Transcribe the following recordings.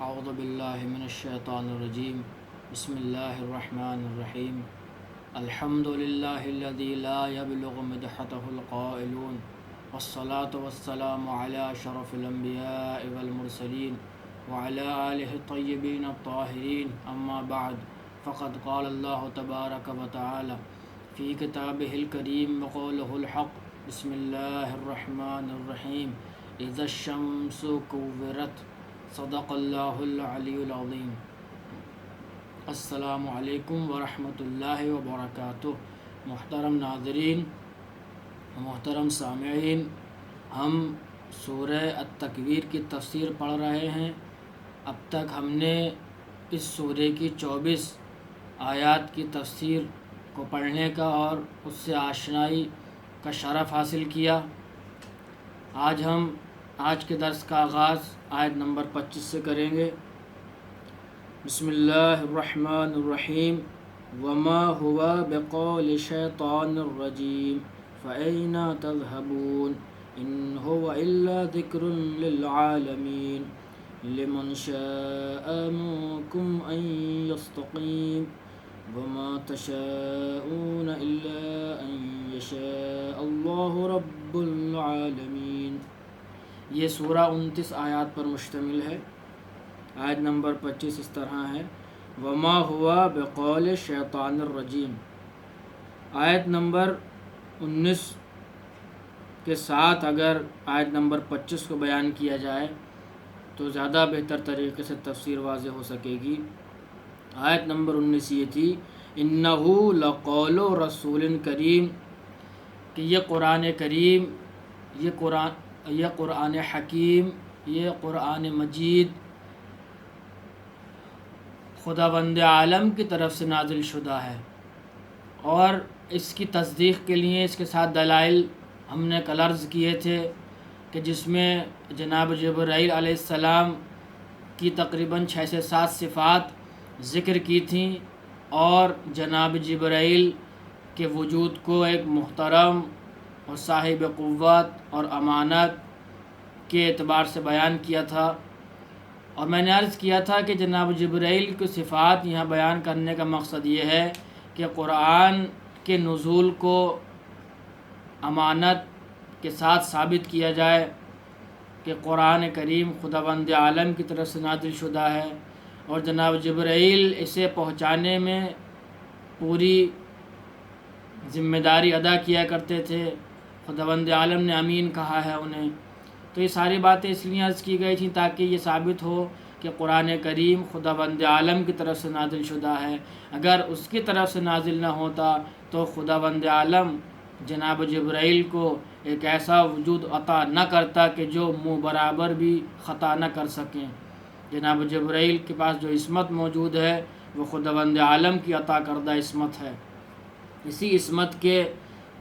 اعوذ باللہ من الشیطان الرجیم بسم اللہ الرحمن الرحیم الحمد للہ الذی لا یبلغ مدحتہ القائلون والصلاة والسلام علی شرف الانبیاء والمرسلین وعلی آلہ الطیبین الطاہرین اما بعد فقد قال اللہ تبارک وتعالی فی کتابہ الکریم وقولہ الحق بسم اللہ الرحمن الرحیم اذا الشمس کورت صدق اللہ العلی العظیم۔ السلام علیکم ورحمۃ اللہ وبرکاتہ۔ محترم ناظرین، محترم سامعین، ہم سورہ التکویر کی تفسیر پڑھ رہے ہیں۔ اب تک ہم نے اس سورہ کی 24 آیات کی تفسیر کو پڑھنے کا اور اس سے آشنائی کا شرف حاصل کیا۔ آج کے درس کا آغاز آیت نمبر 25 سے کریں گے۔ بسم اللہ الرحمن الرحیم وما هو بقول شیطان الرجیم فأین تذهبون ان هو الا ذکر للعالمین لمن شاء منکم ان یستقیم وما تشاءون الا ان یشاء اللہ رب العالمین۔ یہ سورہ 29 آیات پر مشتمل ہے۔ آیت نمبر 25 اس طرح ہے، وما ہوا بقول شیطان الرجیم۔ آیت نمبر 19 کے ساتھ اگر آیت نمبر 25 کو بیان کیا جائے تو زیادہ بہتر طریقے سے تفسیر واضح ہو سکے گی۔ آیت نمبر 19 یہ تھی، انہو لقول رسول کریم، کہ یہ قرآن کریم، یہ قرآن حکیم، یہ قرآن مجید خداوند عالم کی طرف سے نازل شدہ ہے، اور اس کی تصدیق کے لیے اس کے ساتھ دلائل ہم نے کل عرض کیے تھے کہ جس میں جناب جبرائیل علیہ السلام کی تقریباً 6 سے 7 صفات ذکر کی تھیں، اور جناب جبرائیل کے وجود کو ایک محترم اور صاحب قوت اور امانت کے اعتبار سے بیان کیا تھا۔ اور میں نے عرض کیا تھا کہ جناب جبرائیل کی صفات یہاں بیان کرنے کا مقصد یہ ہے کہ قرآن کے نزول کو امانت کے ساتھ ثابت کیا جائے کہ قرآن کریم خداوند عالم کی طرف سے نازل شدہ ہے، اور جناب جبرائیل اسے پہنچانے میں پوری ذمہ داری ادا کیا کرتے تھے۔ خداوند عالم نے امین کہا ہے انہیں۔ تو یہ ساری باتیں اس لیے عرض کی گئی تھیں تاکہ یہ ثابت ہو کہ قرآن کریم خداوند عالم کی طرف سے نازل شدہ ہے۔ اگر اس کی طرف سے نازل نہ ہوتا تو خداوند عالم جناب جبرائیل کو ایک ایسا وجود عطا نہ کرتا کہ جو منہ برابر بھی خطا نہ کر سکیں۔ جناب جبرائیل کے پاس جو عصمت موجود ہے وہ خداوند عالم کی عطا کردہ عصمت ہے۔ اسی عصمت کے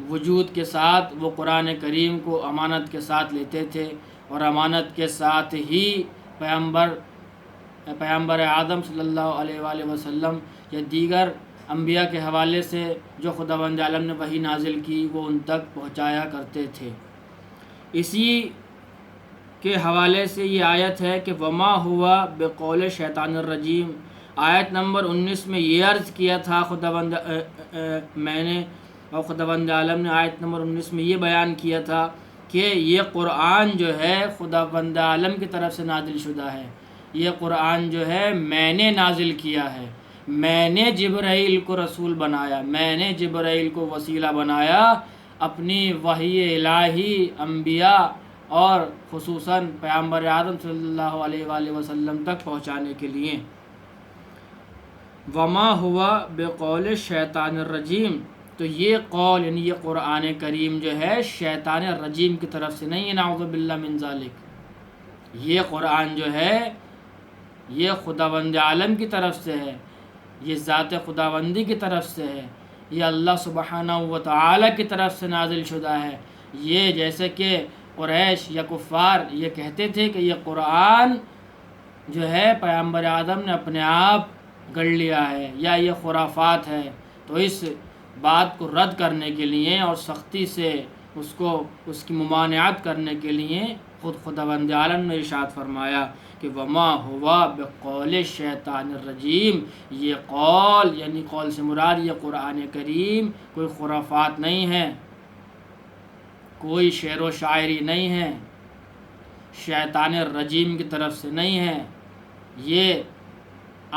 وجود کے ساتھ وہ قرآن کریم کو امانت کے ساتھ لیتے تھے، اور امانت کے ساتھ ہی پیغمبر اعظم صلی اللہ علیہ وآلہ وسلم یا دیگر انبیاء کے حوالے سے جو خداوند عالم نے وحی نازل کی وہ ان تک پہنچایا کرتے تھے۔ اسی کے حوالے سے یہ آیت ہے کہ وما ہوا بقول شیطان الرجیم۔ آیت نمبر 19 میں یہ عرض کیا تھا میں نے، اور خداوند عالم نے آیت نمبر 19 میں یہ بیان کیا تھا کہ یہ قرآن جو ہے خداوند عالم کی طرف سے نازل شدہ ہے، یہ قرآن جو ہے میں نے نازل کیا ہے، میں نے جبرائیل کو رسول بنایا، میں نے جبرائیل کو وسیلہ بنایا اپنی وحی الہی انبیاء اور خصوصاً پیغمبر اعظم صلی اللہ علیہ وآلہ وسلم تک پہنچانے کے لیے۔ وما ہوا بقول شیطان الرجیم، تو یہ قول یعنی یہ قرآن کریم جو ہے شیطان الرجیم کی طرف سے نہیں ہے، نعوذ باللہ من ذالک۔ یہ قرآن جو ہے یہ خداوند عالم کی طرف سے ہے، یہ ذات خداوندی کی طرف سے ہے، یہ اللہ سبحانہ و تعالی کی طرف سے نازل شدہ ہے۔ یہ جیسے کہ قریش یا کفار یہ کہتے تھے کہ یہ قرآن جو ہے پیغمبر اعظم نے اپنے آپ گڑھ لیا ہے یا یہ خرافات ہے، تو اس بات کو رد کرنے کے لیے اور سختی سے اس کی ممانعت کرنے کے لیے خداوند عالم نے ارشاد فرمایا کہ وما ہوا بقول شیطان الرجیم، یہ قول یعنی قول سے مراد یہ قرآن کریم کوئی خرافات نہیں ہے، کوئی شعر و شاعری نہیں ہے، شیطان الرجیم کی طرف سے نہیں ہے، یہ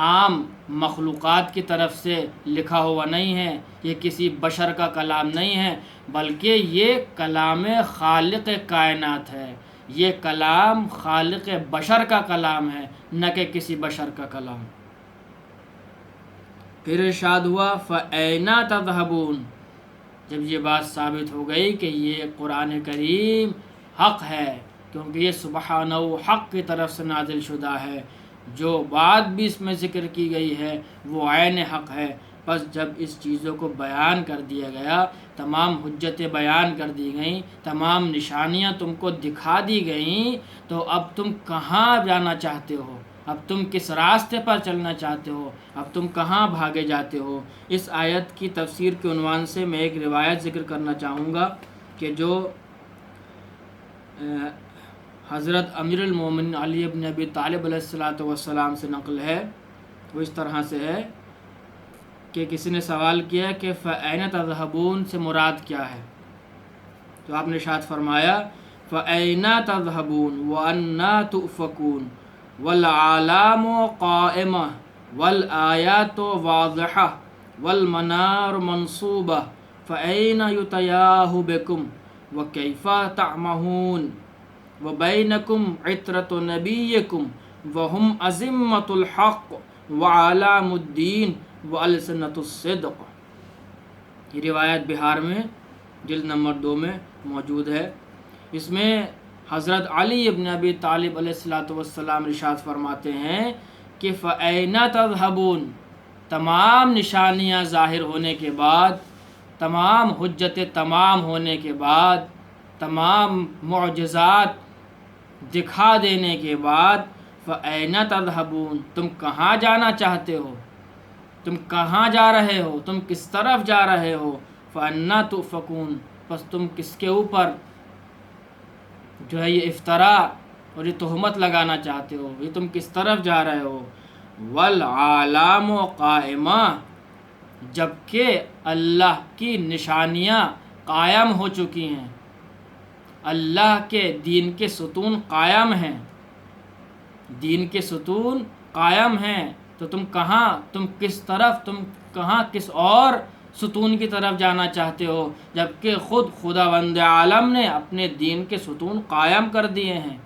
عام مخلوقات کی طرف سے لکھا ہوا نہیں ہے، یہ کسی بشر کا کلام نہیں ہے، بلکہ یہ کلام خالق کائنات ہے، یہ کلام خالق بشر کا کلام ہے، نہ کہ کسی بشر کا کلام۔ پھر ارشاد ہوا فَأَيْنَ تَذْهَبُونَ، جب یہ بات ثابت ہو گئی کہ یہ قرآن کریم حق ہے، کیونکہ یہ سبحانہ حق کی طرف سے نازل شدہ ہے، جو بات بھی اس میں ذکر کی گئی ہے وہ عین حق ہے، پس جب اس چیزوں کو بیان کر دیا گیا، تمام حجتیں بیان کر دی گئیں، تمام نشانیاں تم کو دکھا دی گئیں، تو اب تم کہاں جانا چاہتے ہو؟ اب تم کس راستے پر چلنا چاہتے ہو؟ اب تم کہاں بھاگے جاتے ہو؟ اس آیت کی تفسیر کے عنوان سے میں ایک روایت ذکر کرنا چاہوں گا کہ جو حضرت امیر المومنین علی بن ابی طالب علیہ السلام سے نقل ہے۔ وہ اس طرح سے ہے کہ کسی نے سوال کیا کہ فَأَيْنَ تَذْهَبُونَ سے مراد کیا ہے، تو آپ نے ارشاد فرمایا فَأَيْنَ تَذْهَبُونَ وَأَنَّى تُؤْفَكُونَ وَالْعَالَامُ قَائِمَةٌ وَالْآيَاتُ وَاضِحَةٌ وَالْمَنَارُ مَنْصُوبَةٌ فَأَيْنَ يُتَيَاهُ بِكُمْ وَكَيْفَ تَعْمَهُونَ وَبَيْنَكُمْ عِتْرَةُ نَبِيِّكُمْ وَهُمْ أَزِمَّةُ الْحَقِّ وَعَلَامُ الدِّينِ وَأَلْسِنَةُ الصِّدْقِ۔ یہ روایت بہار میں جلد نمبر 2 میں موجود ہے۔ اس میں حضرت علی ابن ابی طالب علیہ السلام ارشاد فرماتے ہیں کہ فَأَيْنَ تَذْهَبُونَ، تمام نشانیاں ظاہر ہونے کے بعد، تمام حجتیں تمام ہونے کے بعد، تمام معجزات دکھا دینے کے بعد، فَأَيْنَ تَذْهَبُونَ، تم کہاں جانا چاہتے ہو؟ تم کہاں جا رہے ہو؟ تم کس طرف جا رہے ہو؟ فَأَنَّى تُؤْفَكُونَ، پس تم کس کے اوپر جو ہے یہ افطرا اور یہ تہمت لگانا چاہتے ہو؟ یہ تم کس طرف جا رہے ہو؟ وَالْعَالَامُ قَائِمَةٌ، جبکہ اللہ کی نشانیاں قائم ہو چکی ہیں، اللہ کے دین کے ستون قائم ہیں، دین کے ستون قائم ہیں، تو تم کہاں، تم کس طرف، تم کہاں کس اور ستون کی طرف جانا چاہتے ہو، جبکہ خود خداوند عالم نے اپنے دین کے ستون قائم کر دیے ہیں۔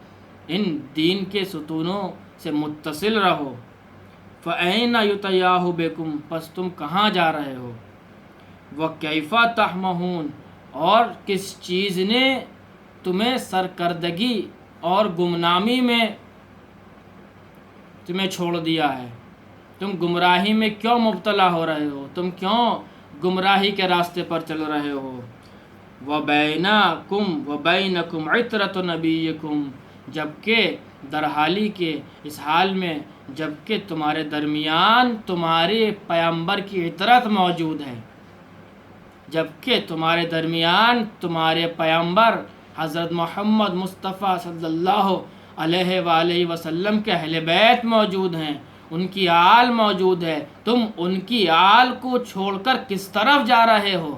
ان دین کے ستونوں سے متصل رہو۔ فَأَيْنَ يُتَيَاهُ بِكُمْ، پس تم کہاں جا رہے ہو؟ وَكَيْفَ تَحْمَهُونَ، اور کس چیز نے تمہیں سرکردگی اور گمنامی میں تمہیں چھوڑ دیا ہے؟ تم گمراہی میں کیوں مبتلا ہو رہے ہو؟ تم کیوں گمراہی کے راستے پر چل رہے ہو؟ وَبَيْنَكُمْ عِتْرَةُ نَبِيِّكُمْ، جبکہ درحالی کے اس حال میں جبکہ تمہارے درمیان تمہارے پیغمبر کی عطرت موجود ہے، جبکہ تمہارے درمیان تمہارے پیغمبر حضرت محمد مصطفیٰ صلی اللہ علیہ وآلہ وسلم کے اہل بیت موجود ہیں، ان کی آل موجود ہے، تم ان کی آل کو چھوڑ کر کس طرف جا رہے ہو؟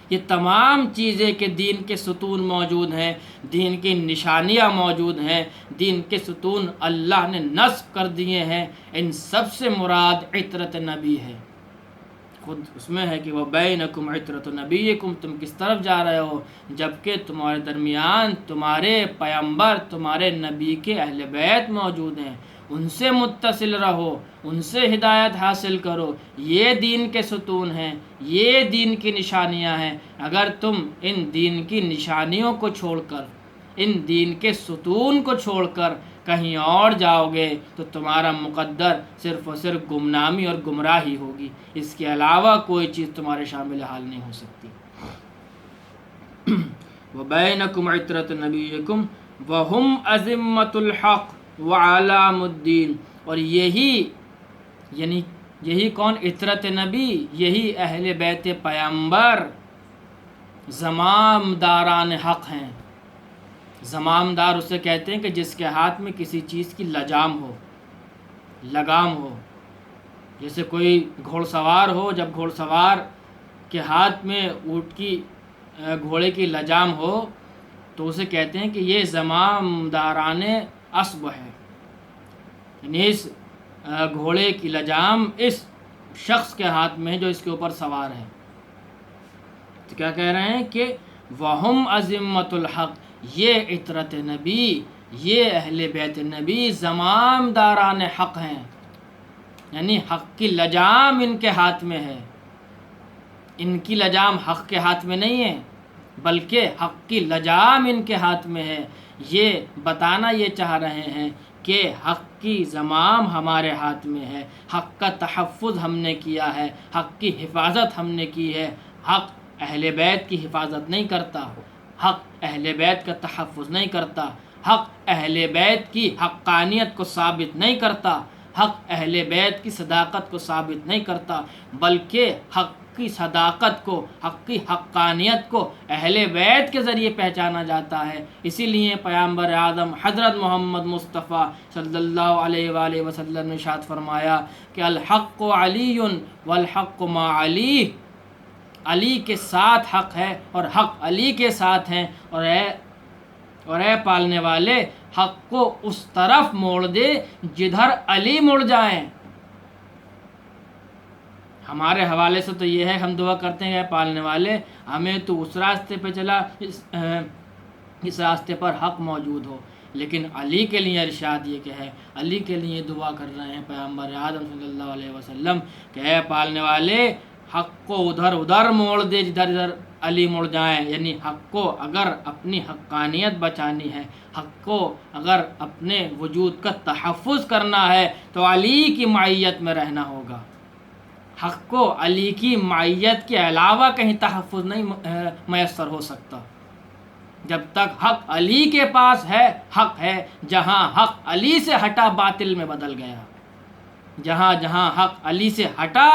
یہ تمام چیزیں کہ دین کے ستون موجود ہیں، دین کی نشانیاں موجود ہیں، دین کے ستون اللہ نے نصب کر دیے ہیں، ان سب سے مراد عطرت نبی ہے۔ خود اس میں ہے کہ وَبَيْنَكُمْ عِتْرَةُ نَبِيِّكُمْ، تم کس طرف جا رہے ہو، جبکہ تمہارے درمیان تمہارے پیغمبر، تمہارے نبی کے اہل بیت موجود ہیں، ان سے متصل رہو، ان سے ہدایت حاصل کرو، یہ دین کے ستون ہیں، یہ دین کی نشانیاں ہیں۔ اگر تم ان دین کی نشانیوں کو چھوڑ کر، ان دین کے ستون کو چھوڑ کر کہیں اور جاؤ گے تو تمہارا مقدر صرف اور صرف گمنامی اور گمراہی ہوگی، اس کے علاوہ کوئی چیز تمہارے شامل حال نہیں ہو سکتی۔ وَبَيْنَكُمْ عِتْرَةُ نَبِيِّكُمْ وَهُمْ أَزِمَّةُ الْحَقِّ وَعَلَامُ الدِّينِ، اور یہی کون؟ عطرت نبی، یہی اہل بیت پیغمبر زمام داران حق ہیں، زمامدار اسے کہتے ہیں کہ جس کے ہاتھ میں کسی چیز کی لجام ہو، لگام ہو. جیسے کوئی گھوڑ سوار ہو، جب گھوڑ سوار کے ہاتھ میں اونٹ کی گھوڑے کی لجام ہو تو اسے کہتے ہیں کہ یہ زمامداران اسب ہے، یعنی اس گھوڑے کی لجام اس شخص کے ہاتھ میں ہے جو اس کے اوپر سوار ہے. تو کیا کہہ رہے ہیں کہ وہم عظمت الحق، یہ عطرت نبی، یہ اہل بیت نبی زمامداران حق ہیں، یعنی حق کی لجام ان کے ہاتھ میں ہے. ان کی لجام حق کے ہاتھ میں نہیں ہے بلکہ حق کی لجام ان کے ہاتھ میں ہے. یہ بتانا یہ چاہ رہے ہیں کہ حق کی زمام ہمارے ہاتھ میں ہے، حق کا تحفظ ہم نے کیا ہے، حق کی حفاظت ہم نے کی ہے. حق اہل بیت کی حفاظت نہیں کرتا، حق اہل بیت کا تحفظ نہیں کرتا، حق اہل بیت کی حقانیت کو ثابت نہیں کرتا، حق اہل بیت کی صداقت کو ثابت نہیں کرتا، بلکہ حق کی صداقت کو، حق کی حقانیت کو اہل بیت کے ذریعے پہچانا جاتا ہے. اسی لیے پیغمبر اعظم حضرت محمد مصطفیٰ صلی اللہ علیہ وآلہ وسلم نے ارشاد فرمایا کہ الحق علی والحق مع علی، علی کے ساتھ حق ہے اور حق علی کے ساتھ ہیں، اور اے پالنے والے حق کو اس طرف موڑ دے جدھر علی مڑ جائیں. ہمارے حوالے سے تو یہ ہے، ہم دعا کرتے ہیں اے پالنے والے ہمیں تو اس راستے پہ چلا، اس راستے پر حق موجود ہو. لیکن علی کے لیے ارشاد یہ کہ ہے، علی کے لیے دعا کر رہے ہیں پیغمبر اعظم صلی اللہ علیہ وسلم کہ اے پالنے والے حق کو ادھر موڑ دے جدھر ادھر علی مڑ جائیں. یعنی حق کو اگر اپنی حقانیت بچانی ہے، حق کو اگر اپنے وجود کا تحفظ کرنا ہے تو علی کی معیت میں رہنا ہوگا. حق کو علی کی معیت کے علاوہ کہیں تحفظ نہیں میسر ہو سکتا. جب تک حق علی کے پاس ہے حق ہے، جہاں حق علی سے ہٹا باطل میں بدل گیا، جہاں جہاں حق علی سے ہٹا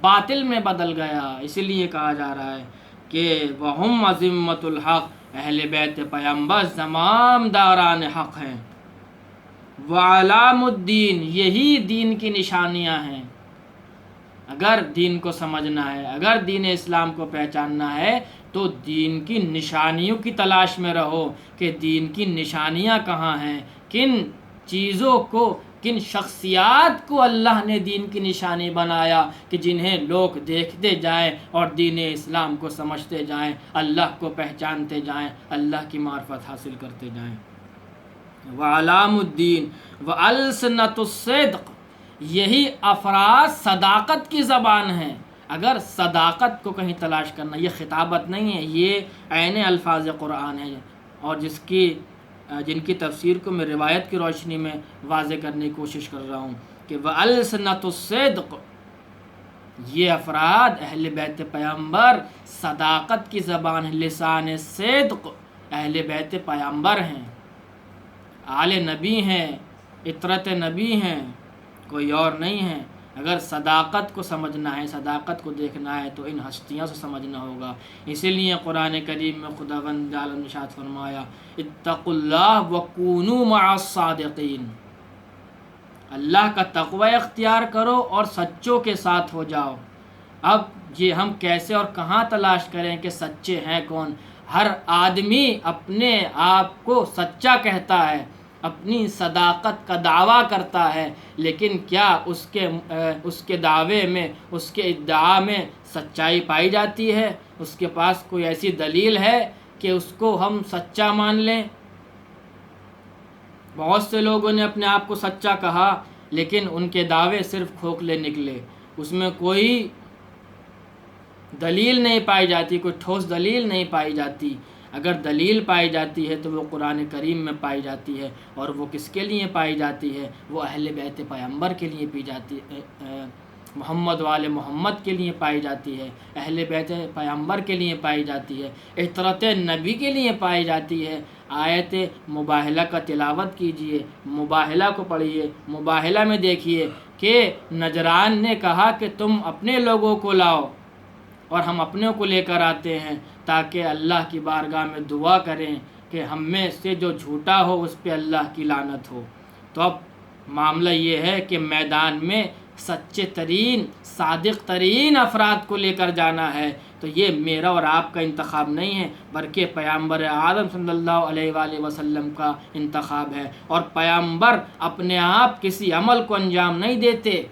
باطل میں بدل گیا. اسی لیے کہا جا رہا ہے کہ وہم عظمت الحق، اہل بیت پیغمبر زمامداران حق ہیں. وعلام الدین، یہی دین کی نشانیاں ہیں. اگر دین کو سمجھنا ہے، اگر دین اسلام کو پہچاننا ہے تو دین کی نشانیوں کی تلاش میں رہو کہ دین کی نشانیاں کہاں ہیں، کن چیزوں کو، کن شخصیات کو اللہ نے دین کی نشانی بنایا کہ جنہیں لوگ دیکھتے جائیں اور دین اسلام کو سمجھتے جائیں، اللہ کو پہچانتے جائیں، اللہ کی معرفت حاصل کرتے جائیں. وعلام الدین وَأَلْسِنَةُ الصِّدْقِ، یہی افراد صداقت کی زبان ہیں. اگر صداقت کو کہیں تلاش کرنا، یہ خطابت نہیں ہے، یہ عین الفاظ قرآن ہے، اور جن کی تفسیر کو میں روایت کی روشنی میں واضح کرنے کی کوشش کر رہا ہوں کہ وَأَلْسِنَةُ الصِّدْقِ، یہ افراد اہل بیت پیغمبر صداقت کی زبان ہے. لسان صدق، اہل بیت پیغمبر ہیں، آل نبی ہیں، عطرت نبی ہیں، کوئی اور نہیں ہے. اگر صداقت کو سمجھنا ہے، صداقت کو دیکھنا ہے تو ان ہستیوں سے سمجھنا ہوگا. اسی لیے قرآن کریم میں خداوند عالم نے ارشاد فرمایا اتقوا اللہ وکونوا مع الصادقین، اللہ کا تقوی اختیار کرو اور سچوں کے ساتھ ہو جاؤ. اب یہ ہم کیسے اور کہاں تلاش کریں کہ سچے ہیں کون؟ ہر آدمی اپنے آپ کو سچا کہتا ہے، اپنی صداقت کا دعویٰ کرتا ہے، لیکن کیا اس کے دعوے میں، اس کے ادعا میں سچائی پائی جاتی ہے؟ اس کے پاس کوئی ایسی دلیل ہے کہ اس کو ہم سچا مان لیں؟ بہت سے لوگوں نے اپنے آپ کو سچا کہا لیکن ان کے دعوے صرف کھوکھلے نکلے، اس میں کوئی دلیل نہیں پائی جاتی، کوئی ٹھوس دلیل نہیں پائی جاتی. اگر دلیل پائی جاتی ہے تو وہ قرآن کریم میں پائی جاتی ہے، اور وہ کس کے لیے پائی جاتی ہے؟ وہ اہل بیت پیغمبر کے لیے پی جاتی ہے، محمد وآل محمد کے لیے پائی جاتی ہے، اہل بیت پیغمبر کے لیے پائی جاتی ہے، عطرت نبی کے لیے پائی جاتی ہے. آیت مباہلہ کا تلاوت کیجئے، مباہلہ کو پڑھیے، مباہلہ میں دیکھیے کہ نجران نے کہا کہ تم اپنے لوگوں کو لاؤ اور ہم اپنے کو لے کر آتے ہیں تاکہ اللہ کی بارگاہ میں دعا کریں کہ ہم میں سے جو جھوٹا ہو اس پہ اللہ کی لعنت ہو۔ تو اب معاملہ یہ ہے کہ میدان میں سچے ترین صادق ترین افراد کو لے کر جانا ہے، تو یہ میرا اور آپ کا انتخاب نہیں ہے بلکہ پیغمبر اعظم صلی اللہ علیہ وآلہ وسلم کا انتخاب ہے۔ اور پیغمبر اپنے آپ کسی عمل کو انجام نہیں دیتے،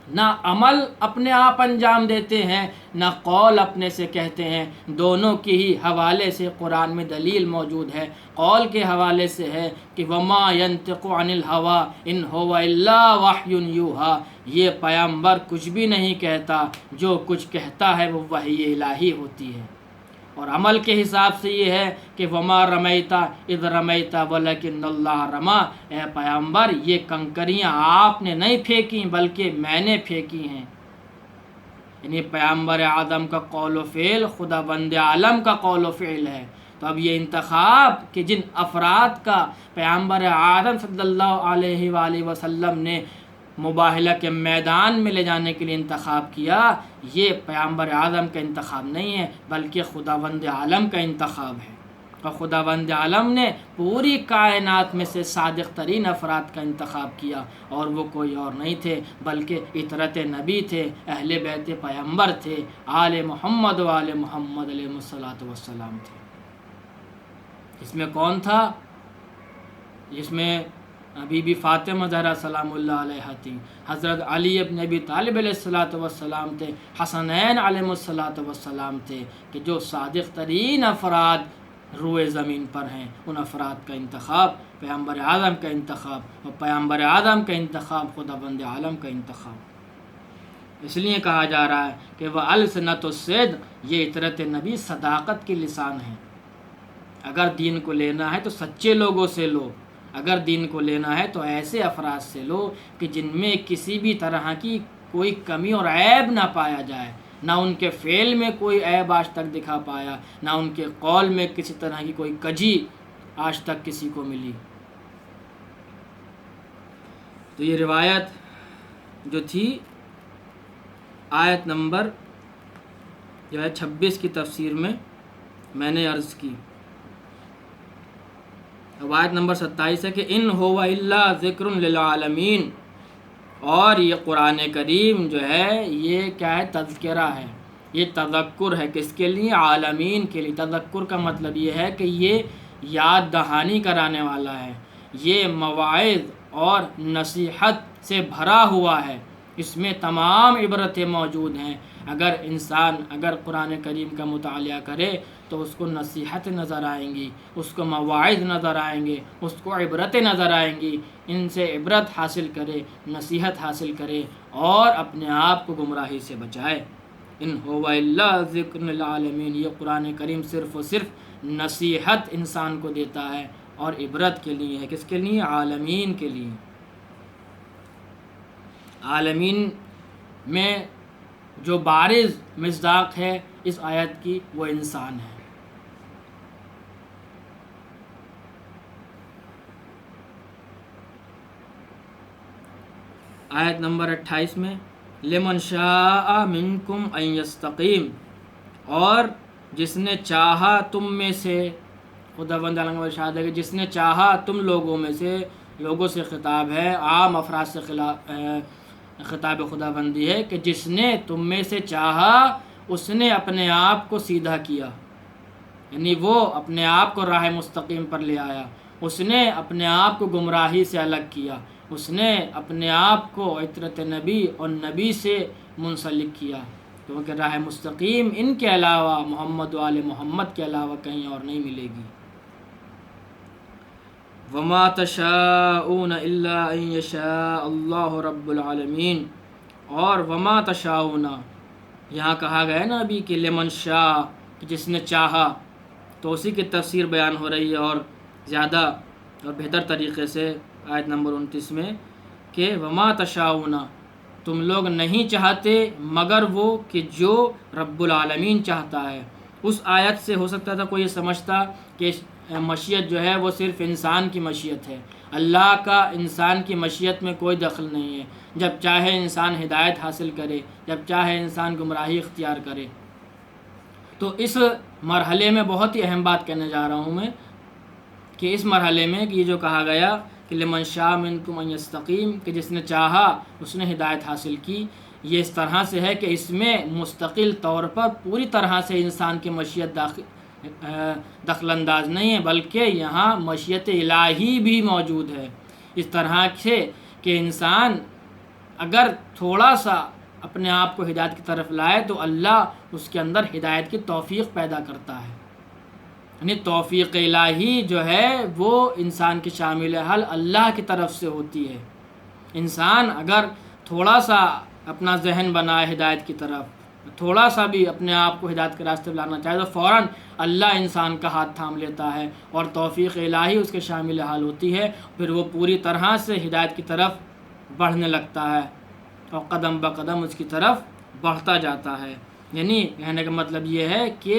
نہ عمل اپنے آپ انجام دیتے ہیں، نہ قول اپنے سے کہتے ہیں۔ دونوں کی ہی حوالے سے قرآن میں دلیل موجود ہے۔ قول کے حوالے سے ہے کہ وما ينطق عن الهوى ان هو الا وحی یوحی، یہ پیغمبر کچھ بھی نہیں کہتا، جو کچھ کہتا ہے وہ وحی الہی ہوتی ہے۔ اور عمل کے حساب سے یہ ہے کہ وما رمیتا اذ رمیتا ولکن اللہ رما، اے پیغمبر یہ کنکریاں آپ نے نہیں پھینکی بلکہ میں نے پھینکی ہیں۔ یعنی پیغمبر اعظم کا قول و فعل خدا بند عالم کا قول و فعل ہے۔ تو اب یہ انتخاب کہ جن افراد کا پیغمبر اعظم صلی اللہ علیہ وآلہ وسلم نے مباہلہ کے میدان میں لے جانے کے لیے انتخاب کیا، یہ پیغمبر اعظم کا انتخاب نہیں ہے بلکہ خداوند عالم کا انتخاب ہے۔ اور خداوند عالم نے پوری کائنات میں سے صادق ترین افراد کا انتخاب کیا، اور وہ کوئی اور نہیں تھے بلکہ اطرت نبی تھے، اہل بیت پیغمبر تھے، آل محمد و آل محمد علیہ الصلوۃ والسلام تھے۔ اس میں کون تھا؟ جس میں بی بی فاطمہ زہرا سلام اللہ علیہ تھی، حضرت علی ابن ابی طالب علیہ الصلوۃ والسلام تھے، حسنین علیہ الصلوۃ والسلام تھے، کہ جو صادق ترین افراد روئے زمین پر ہیں، ان افراد کا انتخاب پیغمبر اعظم کا انتخاب، اور پیغمبر اعظم کا انتخاب خداوند عالم کا انتخاب۔ اس لیے کہا جا رہا ہے کہ وہ السنۃ الصدق، یہ اطرت نبی صداقت کی لسان ہے۔ اگر دین کو لینا ہے تو سچے لوگوں سے لو، اگر دین کو لینا ہے تو ایسے افراد سے لو کہ جن میں کسی بھی طرح کی کوئی کمی اور عیب نہ پایا جائے، نہ ان کے فعل میں کوئی عیب آج تک دکھا پایا، نہ ان کے قول میں کسی طرح کی کوئی کجی آج تک کسی کو ملی۔ تو یہ روایت جو تھی آیت نمبر جو ہے 26 کی تفسیر میں نے عرض کی۔ اب آیت نمبر 27 ہے کہ ان هو الا ذکر للعالمین، اور یہ قرآن کریم جو ہے یہ کیا ہے؟ تذکرہ ہے، یہ تذکر ہے۔ کس کے لیے؟ عالمین کے لیے۔ تذکر کا مطلب یہ ہے کہ یہ یاد دہانی کرانے والا ہے، یہ مواعظ اور نصیحت سے بھرا ہوا ہے، اس میں تمام عبرتیں موجود ہیں۔ اگر قرآن کریم کا مطالعہ کرے تو اس کو نصیحت نظر آئیں گی، اس کو مواعظ نظر آئیں گے، اس کو عبرتیں نظر آئیں گی۔ ان سے عبرت حاصل کرے، نصیحت حاصل کرے اور اپنے آپ کو گمراہی سے بچائے۔ ان هو الا ذکر للعالمین، یہ قرآن کریم صرف و صرف نصیحت انسان کو دیتا ہے اور عبرت کے لیے ہے۔ کس کے لیے؟ عالمین کے لیے۔ عالمین میں جو بارز مصداق ہے اس آیت کی وہ انسان ہے۔ آیت نمبر 28 میں لمن شاء منکم ان یستقیم، اور جس نے چاہا تم میں سے، خداوند عالم کا ارشاد ہے کہ جس نے چاہا تم لوگوں میں سے، لوگوں سے خطاب ہے، عام افراد سے خطاب خداوندی ہے کہ جس نے تم میں سے چاہا اس نے اپنے آپ کو سیدھا کیا، یعنی وہ اپنے آپ کو راہ مستقیم پر لے آیا، اس نے اپنے آپ کو گمراہی سے الگ کیا، اس نے اپنے آپ کو عطرت نبی اور نبی سے منسلک کیا، کیونکہ راہ مستقیم ان کے علاوہ، محمد و آل محمد کے علاوہ کہیں اور نہیں ملے گی۔ وما تشاءون الا ان یشاء اللہ رب العالمین، اور وما تشاءون یہاں کہا گیا ہے نا ابھی کہ لمن شاء، جس نے چاہا، تو اسی کی تفسیر بیان ہو رہی ہے اور زیادہ اور بہتر طریقے سے آیت نمبر 29 میں کہ وما تشاءون، تم لوگ نہیں چاہتے مگر وہ کہ جو رب العالمین چاہتا ہے۔ اس آیت سے ہو سکتا تھا کوئی سمجھتا کہ مشیت جو ہے وہ صرف انسان کی مشیت ہے، اللہ کا انسان کی مشیت میں کوئی دخل نہیں ہے، جب چاہے انسان ہدایت حاصل کرے، جب چاہے انسان گمراہی اختیار کرے۔ تو اس مرحلے میں بہت ہی اہم بات کہنے جا رہا ہوں میں کہ اس مرحلے میں کہ یہ جو کہا گیا کہ لمن شاء منکم ان یستقیم، کہ جس نے چاہا اس نے ہدایت حاصل کی، یہ اس طرح سے ہے کہ اس میں مستقل طور پر پوری طرح سے انسان کی مشیت دخل انداز نہیں ہے، بلکہ یہاں مشیت الہی بھی موجود ہے، اس طرح سے کہ انسان اگر تھوڑا سا اپنے آپ کو ہدایت کی طرف لائے تو اللہ اس کے اندر ہدایت کی توفیق پیدا کرتا ہے، یعنی توفیق الہی جو ہے وہ انسان کی شامل حل اللہ کی طرف سے ہوتی ہے۔ انسان اگر تھوڑا سا اپنا ذہن بنائے ہدایت کی طرف، تھوڑا سا بھی اپنے آپ کو ہدایت کے راستے پہ لانا چاہے تو فوراً اللہ انسان کا ہاتھ تھام لیتا ہے اور توفیق الہی اس کے شامل حال ہوتی ہے، پھر وہ پوری طرح سے ہدایت کی طرف بڑھنے لگتا ہے اور قدم بقدم اس کی طرف بڑھتا جاتا ہے۔ یعنی کہنے کا مطلب یہ ہے کہ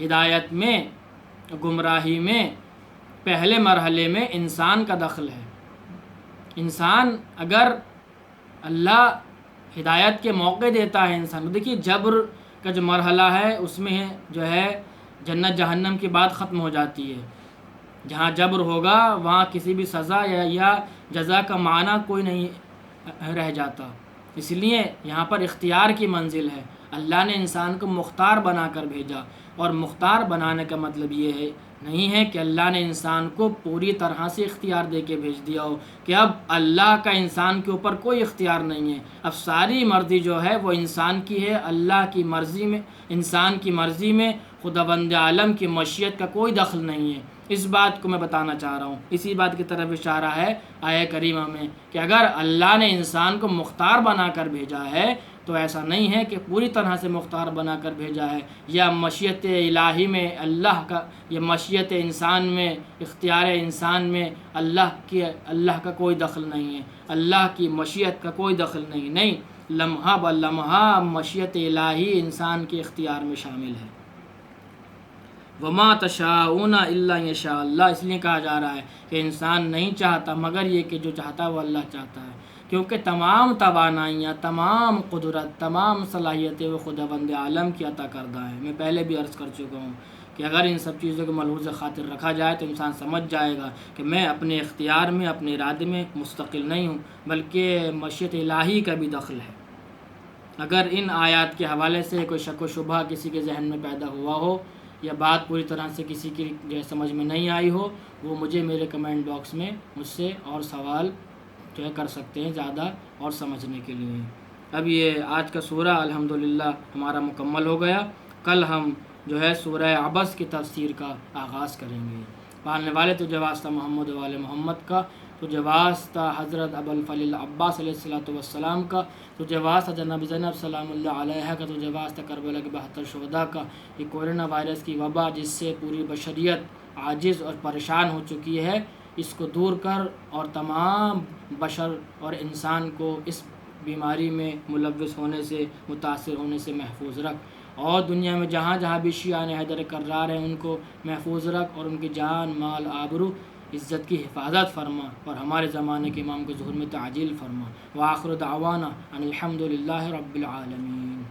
ہدایت میں، گمراہی میں پہلے مرحلے میں انسان کا دخل ہے۔ انسان اگر اللہ ہدایت کے موقع دیتا ہے انسان کو، دیکھیے جبر کا جو مرحلہ ہے اس میں جو ہے جنت جہنم کی بات ختم ہو جاتی ہے۔ جہاں جبر ہوگا وہاں کسی بھی سزا یا جزا کا معنی کوئی نہیں رہ جاتا، اس لیے یہاں پر اختیار کی منزل ہے۔ اللہ نے انسان کو مختار بنا کر بھیجا، اور مختار بنانے کا مطلب یہ ہے نہیں ہے کہ اللہ نے انسان کو پوری طرح سے اختیار دے کے بھیج دیا ہو کہ اب اللہ کا انسان کے اوپر کوئی اختیار نہیں ہے، اب ساری مرضی جو ہے وہ انسان کی ہے، اللہ کی مرضی میں، انسان کی مرضی میں خداوند عالم کی مشیت کا کوئی دخل نہیں ہے۔ اس بات کو میں بتانا چاہ رہا ہوں، اسی بات کی طرف اشارہ ہے آیہ کریمہ میں کہ اگر اللہ نے انسان کو مختار بنا کر بھیجا ہے تو ایسا نہیں ہے کہ پوری طرح سے مختار بنا کر بھیجا ہے، یا مشیت الہی میں اللہ کا، یا مشیت انسان میں، اختیار انسان میں اللہ کا کوئی دخل نہیں ہے، اللہ کی مشیت کا کوئی دخل نہیں، لمحہ بلمحہ مشیت الہی انسان کے اختیار میں شامل ہے۔ وما تشاءون الا ان یشاء اللہ، اس لیے کہا جا رہا ہے کہ انسان نہیں چاہتا مگر یہ کہ جو چاہتا ہے وہ اللہ چاہتا ہے، کیونکہ تمام توانائیاں، تمام قدرت، تمام صلاحیتیں وہ خداوند عالم کی عطا کردہ ہیں۔ میں پہلے بھی عرض کر چکا ہوں کہ اگر ان سب چیزوں کو ملحوظ خاطر رکھا جائے تو انسان سمجھ جائے گا کہ میں اپنے اختیار میں، اپنے ارادے میں مستقل نہیں ہوں، بلکہ مشیت الہی کا بھی دخل ہے۔ اگر ان آیات کے حوالے سے کوئی شک و شبہ کسی کے ذہن میں پیدا ہوا ہو یا بات پوری طرح سے کسی کی جو سمجھ میں نہیں آئی ہو، وہ مجھے میرے کمنٹ باکس میں مجھ سے اور سوال جو ہے کر سکتے ہیں زیادہ اور سمجھنے کے لیے۔ اب یہ آج کا سورہ الحمدللہ ہمارا مکمل ہو گیا، کل ہم جو ہے سورہ عبس کی تفسیر کا آغاز کریں گے۔ پڑھنے والے تو واسطہ محمد والے محمد کا، تو واسطہ حضرت ابو الفضل عباس علیہ السلام کا، تو واسطہ جناب زینب سلام اللہ علیہ کا، تو واسطہ کربلا کے 72 شہداء کا۔ یہ کورونا وائرس کی وبا جس سے پوری بشریت عاجز اور پریشان ہو چکی ہے، اس کو دور کر اور تمام بشر اور انسان کو اس بیماری میں ملوث ہونے سے، متاثر ہونے سے محفوظ رکھ، اور دنیا میں جہاں جہاں بھی شیعان حیدر کرار ہیں ان کو محفوظ رکھ اور ان کی جان، مال، آبرو، عزت کی حفاظت فرما، اور ہمارے زمانے کے امام کو ظہور میں تعجیل فرما۔ وآخر دعوانا ان الحمدللہ رب العالمین۔